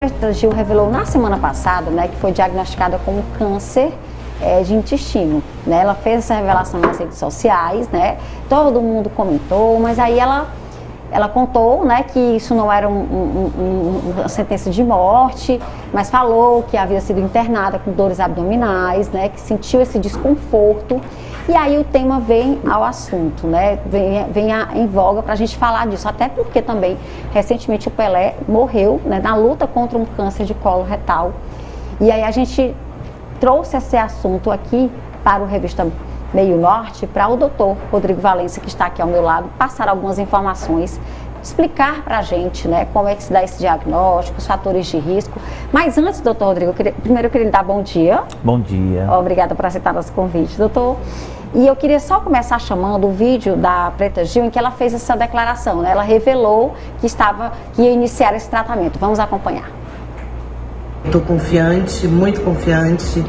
A Gil revelou na semana passada, né, que foi diagnosticada com câncer de intestino, né? Ela fez essa revelação nas redes sociais, né? Todo mundo comentou, mas aí ela contou, né, que isso não era uma sentença de morte, mas falou que havia sido internada com dores abdominais, né, que sentiu esse desconforto. E aí o tema vem ao assunto, né, vem em voga para a gente falar disso, até porque também, recentemente, o Pelé morreu, né, na luta contra um câncer de colo retal. E aí a gente trouxe esse assunto aqui para o Revista Meio Norte, para o doutor Rodrigo Valença, que está aqui ao meu lado, passar algumas informações, explicar para a gente, né, como é que se dá esse diagnóstico, os fatores de risco. Mas antes, doutor Rodrigo, primeiro eu queria lhe dar bom dia. Bom dia. Obrigada por aceitar nosso convite, doutor. E eu queria só começar chamando o vídeo da Preta Gil, em que ela fez essa declaração, né? Ela revelou que ia iniciar esse tratamento. Vamos acompanhar. Estou confiante, muito confiante,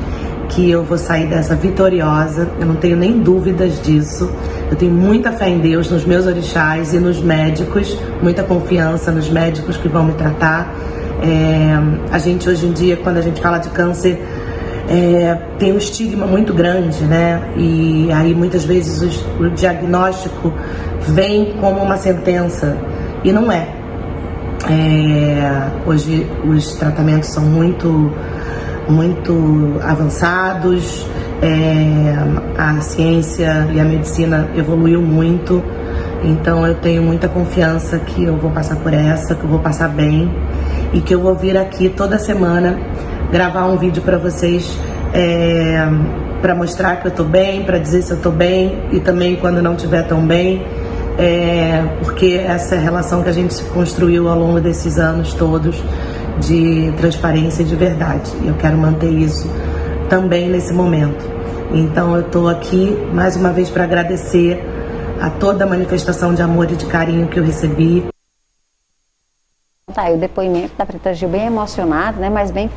que eu vou sair dessa vitoriosa. Eu não tenho nem dúvidas disso. Eu tenho muita fé em Deus, nos meus orixás e nos médicos, muita confiança nos médicos que vão me tratar. A gente hoje em dia, quando a gente fala de câncer, tem um estigma muito grande, né? E aí muitas vezes o diagnóstico vem como uma sentença e não é. Hoje os tratamentos são muito avançados, a ciência e a medicina evoluiu muito, então eu tenho muita confiança que eu vou passar por essa, que eu vou passar bem e que eu vou vir aqui toda semana gravar um vídeo para vocês, para mostrar que eu tô bem, para dizer se eu tô bem e também quando não estiver tão bem, porque essa é a relação que a gente construiu ao longo desses anos todos de transparência e de verdade. Eu quero manter isso também nesse momento. Então eu estou aqui mais uma vez para agradecer a toda a manifestação de amor e de carinho que eu recebi. Tá aí o depoimento da Preta Gil, bem emocionado, né, mas bem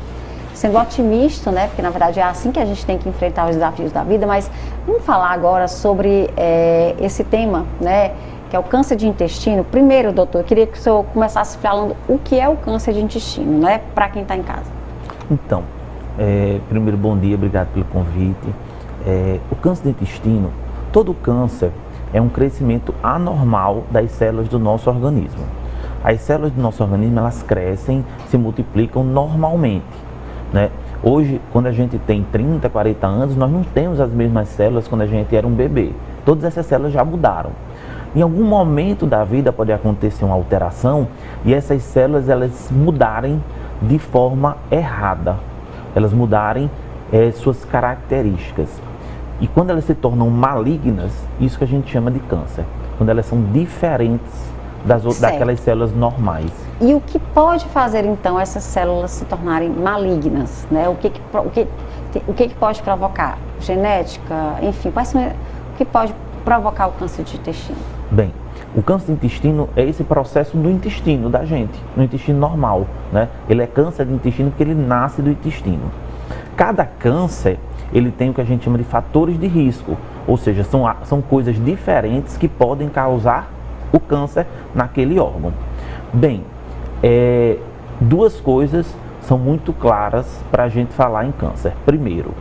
sendo otimista, né, porque na verdade é assim que a gente tem que enfrentar os desafios da vida. Mas vamos falar agora sobre esse tema, né, que é o câncer de intestino. Primeiro, doutor, eu queria que o senhor começasse falando o que é o câncer de intestino, né, para quem está em casa. Então, primeiro, bom dia, obrigado pelo convite. O câncer de intestino, todo câncer é um crescimento anormal das células do nosso organismo. As células do nosso organismo, elas crescem, se multiplicam normalmente, né? Hoje, quando a gente tem 30, 40 anos, nós não temos as mesmas células quando a gente era um bebê. Todas essas células já mudaram. Em algum momento da vida pode acontecer uma alteração e essas células elas mudarem de forma errada, elas mudarem suas características. E quando elas se tornam malignas, isso que a gente chama de câncer, quando elas são diferentes daquelas células normais. E o que pode fazer então essas células se tornarem malignas, né? O que pode provocar? Genética, enfim, o que pode provocar o câncer de intestino? Bem, o câncer de intestino é esse processo do intestino da gente, no intestino normal, né? Ele é câncer de intestino porque ele nasce do intestino. Cada câncer, ele tem o que a gente chama de fatores de risco, ou seja, são coisas diferentes que podem causar o câncer naquele órgão. Bem, duas coisas são muito claras para a gente falar em câncer. Primeiro,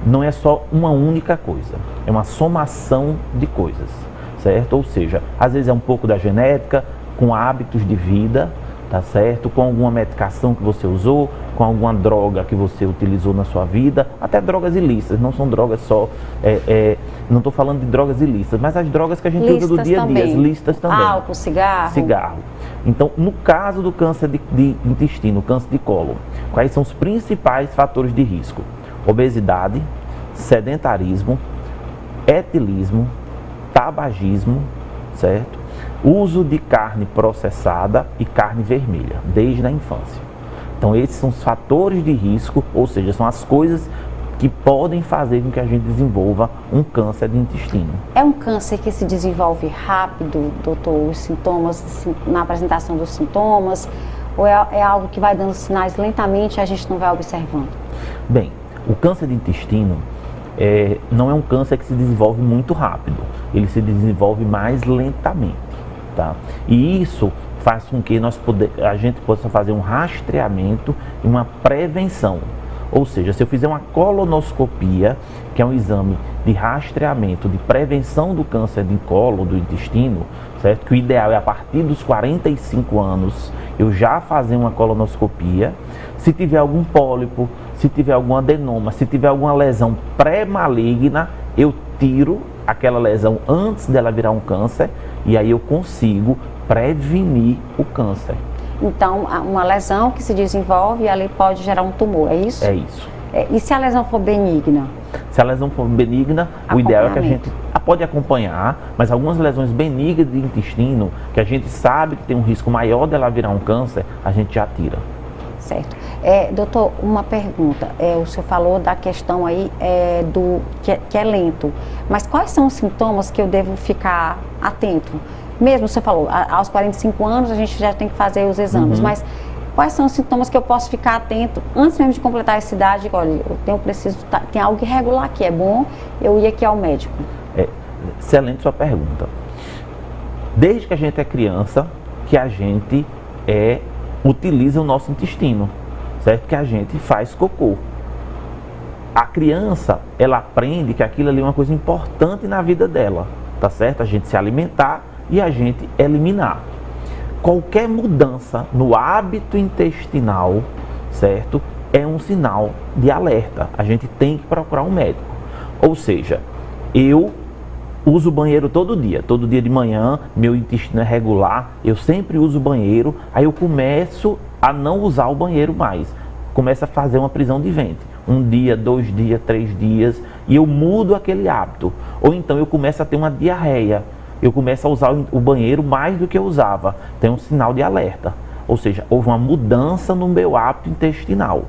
não é só uma única coisa, é uma somação de coisas, certo? Ou seja, às vezes é um pouco da genética, com hábitos de vida, tá certo? Com alguma medicação que você usou, com alguma droga que você utilizou na sua vida, até drogas ilícitas, não são drogas só, não estou falando de drogas ilícitas, mas as drogas que a gente usa do dia a dia, as lícitas também. Álcool, cigarro. Cigarro. Então, no caso do câncer de intestino, câncer de cólon, quais são os principais fatores de risco? Obesidade, sedentarismo, etilismo, tabagismo, certo? Uso de carne processada e carne vermelha, desde a infância. Então esses são os fatores de risco, ou seja, são as coisas que podem fazer com que a gente desenvolva um câncer de intestino. É um câncer que se desenvolve rápido, doutor, os sintomas, na apresentação dos sintomas, ou é algo que vai dando sinais lentamente e a gente não vai observando? Bem, o câncer de intestino não é um câncer que se desenvolve muito rápido, ele se desenvolve mais lentamente, tá? E isso faz com que a gente possa fazer um rastreamento e uma prevenção. Ou seja, se eu fizer uma colonoscopia, que é um exame de rastreamento, de prevenção do câncer de colo, do intestino, certo? Que o ideal é a partir dos 45 anos eu já fazer uma colonoscopia. Se tiver algum pólipo, se tiver algum adenoma, se tiver alguma lesão pré-maligna, eu tiro aquela lesão antes dela virar um câncer e aí eu consigo prevenir o câncer. Então, uma lesão que se desenvolve, ali pode gerar um tumor, é isso? É isso. E se a lesão for benigna? Se a lesão for benigna, o ideal é que a gente pode acompanhar, mas algumas lesões benignas de intestino, que a gente sabe que tem um risco maior dela virar um câncer, a gente já tira. Certo. Doutor, uma pergunta. O senhor falou da questão aí que é lento, mas quais são os sintomas que eu devo ficar atento? Mesmo você falou, aos 45 anos a gente já tem que fazer os exames, mas quais são os sintomas que eu posso ficar atento antes mesmo de completar essa idade? Olha, tem algo irregular aqui, é bom eu ir aqui ao médico. Excelente sua pergunta. Desde que a gente é criança, que a gente utiliza o nosso intestino, certo? Que a gente faz cocô. A criança, ela aprende que aquilo ali é uma coisa importante na vida dela, tá certo? A gente se alimentar e a gente eliminar. Qualquer mudança no hábito intestinal, certo? É um sinal de alerta. A gente tem que procurar um médico. Ou seja, eu uso o banheiro todo dia de manhã, meu intestino é regular, eu sempre uso o banheiro, aí eu começo a não usar o banheiro mais. Começo a fazer uma prisão de ventre. 1 dia, 2 dias, 3 dias, e eu mudo aquele hábito. Ou então eu começo a ter uma diarreia. Eu começo a usar o banheiro mais do que eu usava. Tem um sinal de alerta. Ou seja, houve uma mudança no meu hábito intestinal.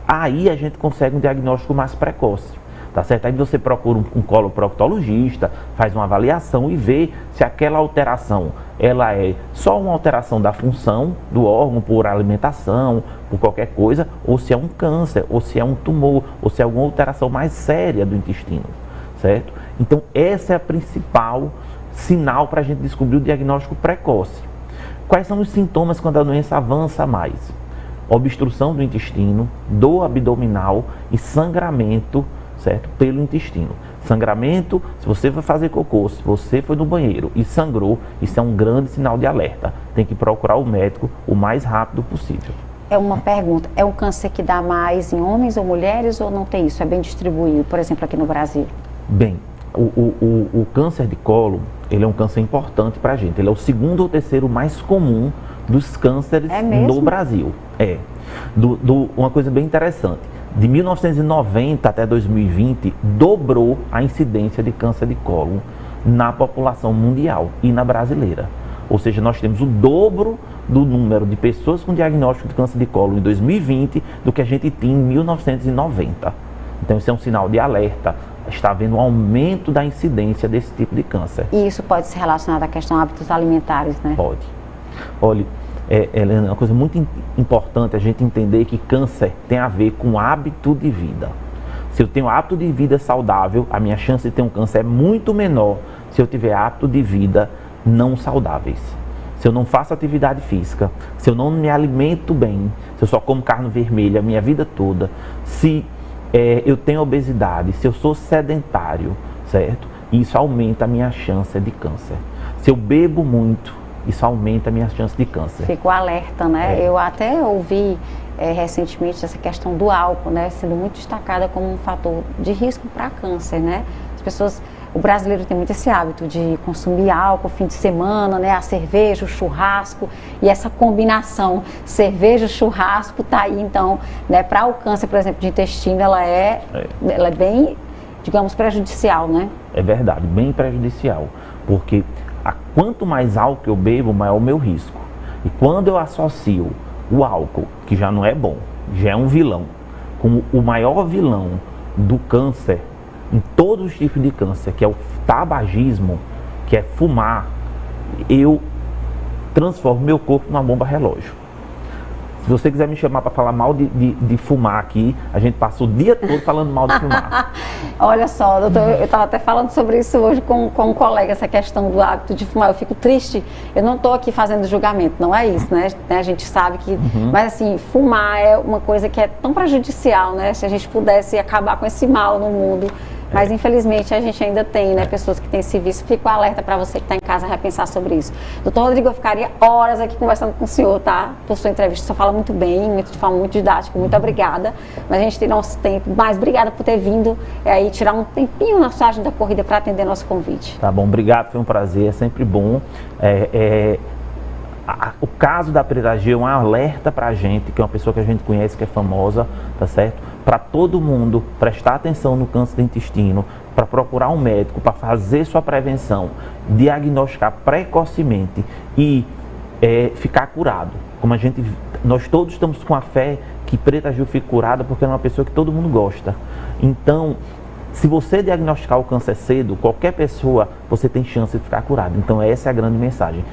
Aí a gente consegue um diagnóstico mais precoce. Tá certo? Aí você procura um coloproctologista, faz uma avaliação e vê se aquela alteração ela é só uma alteração da função do órgão por alimentação, por qualquer coisa, ou se é um câncer, ou se é um tumor, ou se é alguma alteração mais séria do intestino. Certo? Então essa é a principal sinal para a gente descobrir o diagnóstico precoce. Quais são os sintomas quando a doença avança mais? Obstrução do intestino, dor abdominal e sangramento, certo? Pelo intestino. Sangramento, se você vai fazer cocô, se você foi no banheiro e sangrou, isso é um grande sinal de alerta. Tem que procurar o médico o mais rápido possível. Uma pergunta, é um câncer que dá mais em homens ou mulheres ou não tem isso? É bem distribuído, por exemplo, aqui no Brasil? Bem, o câncer de colo, ele é um câncer importante para a gente. Ele é o 2º ou 3º mais comum dos cânceres no Brasil. Uma coisa bem interessante. De 1990 até 2020, dobrou a incidência de câncer de colo na população mundial e na brasileira. Ou seja, nós temos o dobro do número de pessoas com diagnóstico de câncer de colo em 2020 do que a gente tinha em 1990. Então isso é um sinal de alerta. Está havendo um aumento da incidência desse tipo de câncer. E isso pode ser relacionado à questão de hábitos alimentares, né? Pode. Olha, é uma coisa muito importante a gente entender que câncer tem a ver com hábito de vida. Se eu tenho hábito de vida saudável, a minha chance de ter um câncer é muito menor se eu tiver hábito de vida não saudáveis. Se eu não faço atividade física, se eu não me alimento bem, se eu só como carne vermelha a minha vida toda, se eu tenho obesidade, se eu sou sedentário, certo? Isso aumenta a minha chance de câncer. Se eu bebo muito, isso aumenta a minha chance de câncer. Fico alerta, né? Eu até ouvi recentemente essa questão do álcool, né? Sendo muito destacada como um fator de risco para câncer, né? As pessoas, o brasileiro tem muito esse hábito de consumir álcool fim de semana, né? A cerveja, o churrasco, e essa combinação cerveja, churrasco, tá aí então, né? Para o câncer, por exemplo, de intestino, ela é bem, digamos, prejudicial, né? É verdade, bem prejudicial, porque quanto mais álcool eu bebo, maior o meu risco. E quando eu associo o álcool, que já não é bom, já é um vilão, com o maior vilão do câncer, em todos os tipos de câncer, que é o tabagismo, que é fumar, eu transformo meu corpo numa bomba relógio. Se você quiser me chamar para falar mal de fumar aqui, a gente passa o dia todo falando mal de fumar. Olha só, doutor, eu estava até falando sobre isso hoje com um colega, essa questão do hábito de fumar. Eu fico triste, eu não estou aqui fazendo julgamento, não é isso, né? A gente sabe que... Mas assim, fumar é uma coisa que é tão prejudicial, né? Se a gente pudesse acabar com esse mal no mundo... Mas infelizmente a gente ainda tem, né, pessoas que têm esse vício. Fico alerta para você que está em casa repensar sobre isso. Doutor Rodrigo, eu ficaria horas aqui conversando com o senhor, tá? Por sua entrevista, o senhor fala muito bem, de forma muito didática, muito obrigada. Mas a gente tem nosso tempo. Mas obrigada por ter vindo aí tirar um tempinho na sua agenda da corrida para atender nosso convite. Tá bom, obrigado, foi um prazer, é sempre bom. O caso da Preta Gil é um alerta para a gente, que é uma pessoa que a gente conhece, que é famosa, tá certo? Para todo mundo prestar atenção no câncer do intestino, para procurar um médico, para fazer sua prevenção, diagnosticar precocemente e ficar curado. Como nós todos estamos com a fé que Preta Gil fique curada, porque é uma pessoa que todo mundo gosta. Então, se você diagnosticar o câncer cedo, qualquer pessoa, você tem chance de ficar curado. Então essa é a grande mensagem.